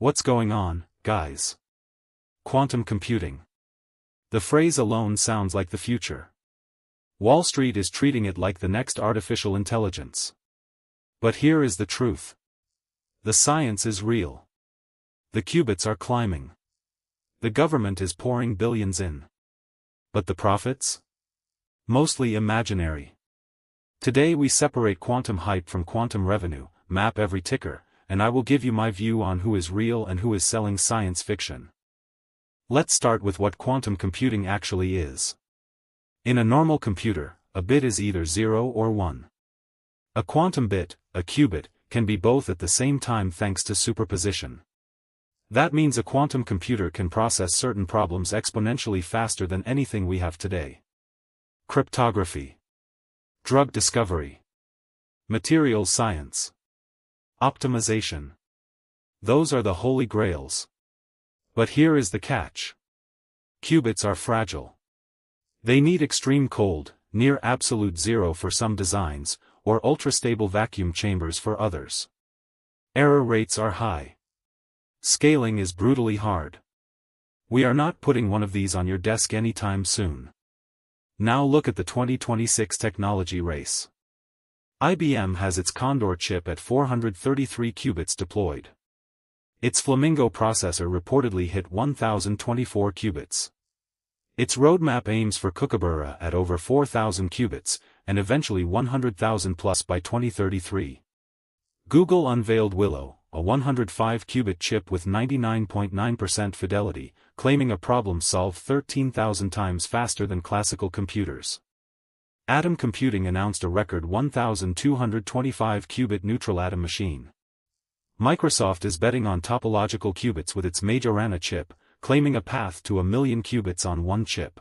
What's going on, guys? Quantum computing. The phrase alone sounds like the future. Wall Street is treating it like the next artificial intelligence. But here is the truth. The science is real. The qubits are climbing. The government is pouring billions in. But the profits? Mostly imaginary. Today we separate quantum hype from quantum revenue, map every ticker, and I will give you my view on who is real and who is selling science fiction. Let's start with what quantum computing actually is. In a normal computer, a bit is either 0 or 1. A quantum bit, a qubit, can be both at the same time thanks to superposition. That means a quantum computer can process certain problems exponentially faster than anything we have today. Cryptography. Drug discovery. Materials science. Optimization. Those are the holy grails. But here is the catch. Qubits are fragile. They need extreme cold, near absolute zero for some designs, or ultra-stable vacuum chambers for others. Error rates are high. Scaling is brutally hard. We are not putting one of these on your desk anytime soon. Now look at the 2026 technology race. IBM has its Condor chip at 433 qubits deployed. Its Flamingo processor reportedly hit 1024 qubits. Its roadmap aims for Kookaburra at over 4,000 qubits, and eventually 100,000 plus by 2033. Google unveiled Willow, a 105-qubit chip with 99.9% fidelity, claiming a problem solved 13,000 times faster than classical computers. Atom Computing announced a record 1,225-qubit neutral atom machine. Microsoft is betting on topological qubits with its Majorana chip, claiming a path to 1,000,000 qubits on one chip.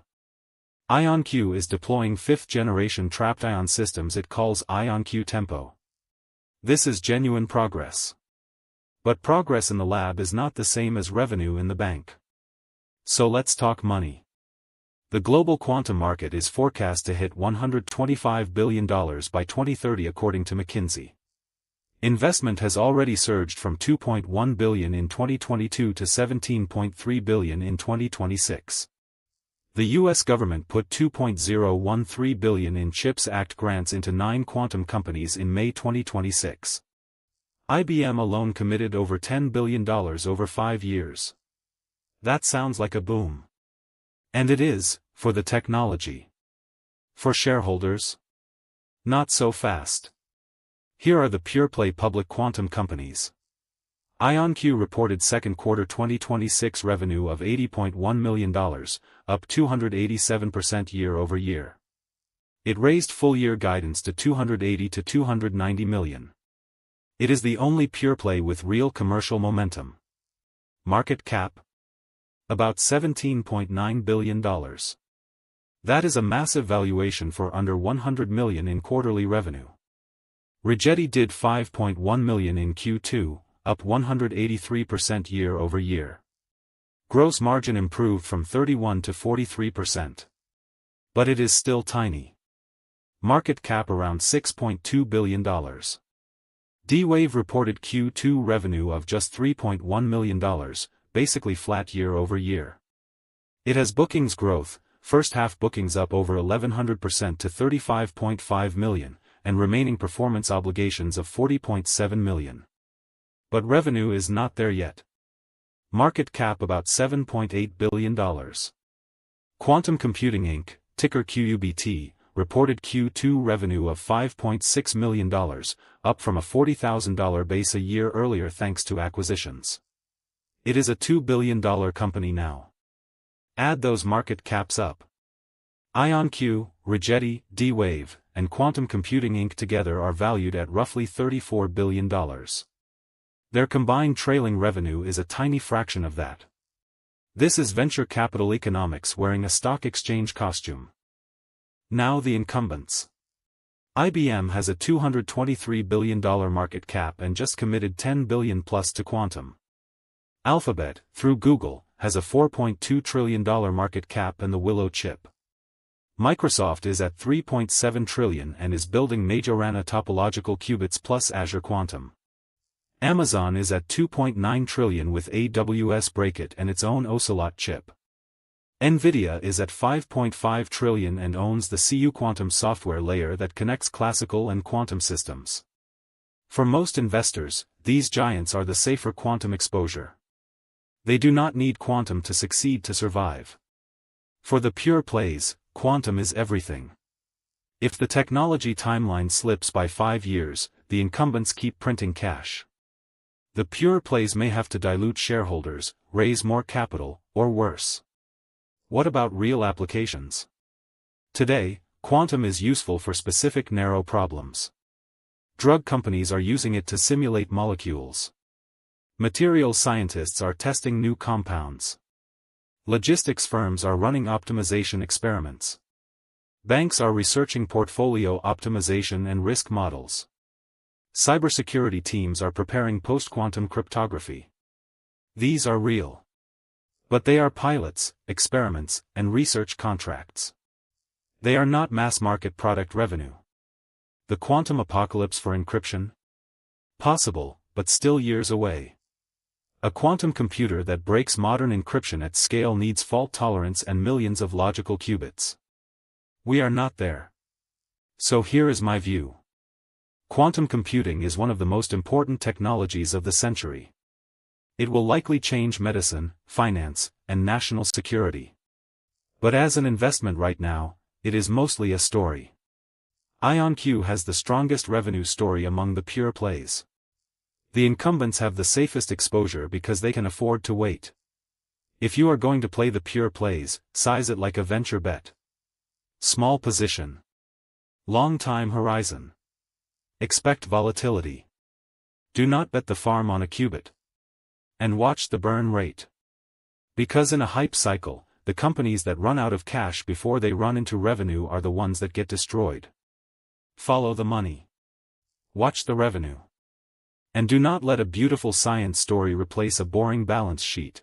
IonQ is deploying 5th-generation trapped ion systems it calls IonQ Tempo. This is genuine progress. But progress in the lab is not the same as revenue in the bank. So let's talk money. The global quantum market is forecast to hit $125 billion by 2030 according to McKinsey. Investment has already surged from $2.1 billion in 2022 to $17.3 billion in 2026. The U.S. government put $2.013 billion in CHIPS Act grants into 9 quantum companies in May 2026. IBM alone committed over $10 billion over 5 years. That sounds like a boom. And it is, for the technology. For shareholders? Not so fast. Here are the pure-play public quantum companies. IonQ reported second quarter 2026 revenue of $80.1 million, up 287% year-over-year. It raised full-year guidance to $280 to $290 million. It is the only pure-play with real commercial momentum. Market cap? About $17.9 billion. That is a massive valuation for under $100 million in quarterly revenue. Rigetti did $5.1 million in Q2, up 183% year-over-year. Gross margin improved from 31% to 43%. But it is still tiny. Market cap around $6.2 billion. D-Wave reported Q2 revenue of just $3.1 million, basically flat year-over-year. It has bookings growth, first half bookings up over 1,100% to $35.5 million, and remaining performance obligations of $40.7 million. But revenue is not there yet. Market cap about $7.8 billion. Quantum Computing Inc., ticker QUBT, reported Q2 revenue of $5.6 million, up from a $40,000 base a year earlier thanks to acquisitions. It is a $2 billion company now. Add those market caps up. IonQ, Rigetti, D-Wave, and Quantum Computing Inc. together are valued at roughly $34 billion. Their combined trailing revenue is a tiny fraction of that. This is venture capital economics wearing a stock exchange costume. Now the incumbents. IBM has a $223 billion market cap and just committed $10 billion plus to quantum. Alphabet, through Google, has a $4.2 trillion market cap and the Willow chip. Microsoft is at $3.7 trillion and is building Majorana topological qubits plus Azure Quantum. Amazon is at $2.9 trillion with AWS Braket and its own Ocelot chip. Nvidia is at $5.5 trillion and owns the CU quantum software layer that connects classical and quantum systems. For most investors, these giants are the safer quantum exposure. They do not need quantum to succeed to survive. For the pure plays, quantum is everything. If the technology timeline slips by 5 years, the incumbents keep printing cash. The pure plays may have to dilute shareholders, raise more capital, or worse. What about real applications? Today, quantum is useful for specific narrow problems. Drug companies are using it to simulate molecules. Materials scientists are testing new compounds. Logistics firms are running optimization experiments. Banks are researching portfolio optimization and risk models. Cybersecurity teams are preparing post-quantum cryptography. These are real. But they are pilots, experiments, and research contracts. They are not mass-market product revenue. The quantum apocalypse for encryption? Possible, but still years away. A quantum computer that breaks modern encryption at scale needs fault tolerance and millions of logical qubits. We are not there. So here is my view. Quantum computing is one of the most important technologies of the century. It will likely change medicine, finance, and national security. But as an investment right now, it is mostly a story. IonQ has the strongest revenue story among the pure plays. The incumbents have the safest exposure because they can afford to wait. If you are going to play the pure plays, size it like a venture bet. Small position. Long time horizon. Expect volatility. Do not bet the farm on a qubit. And watch the burn rate. Because in a hype cycle, the companies that run out of cash before they run into revenue are the ones that get destroyed. Follow the money. Watch the revenue. And do not let a beautiful science story replace a boring balance sheet.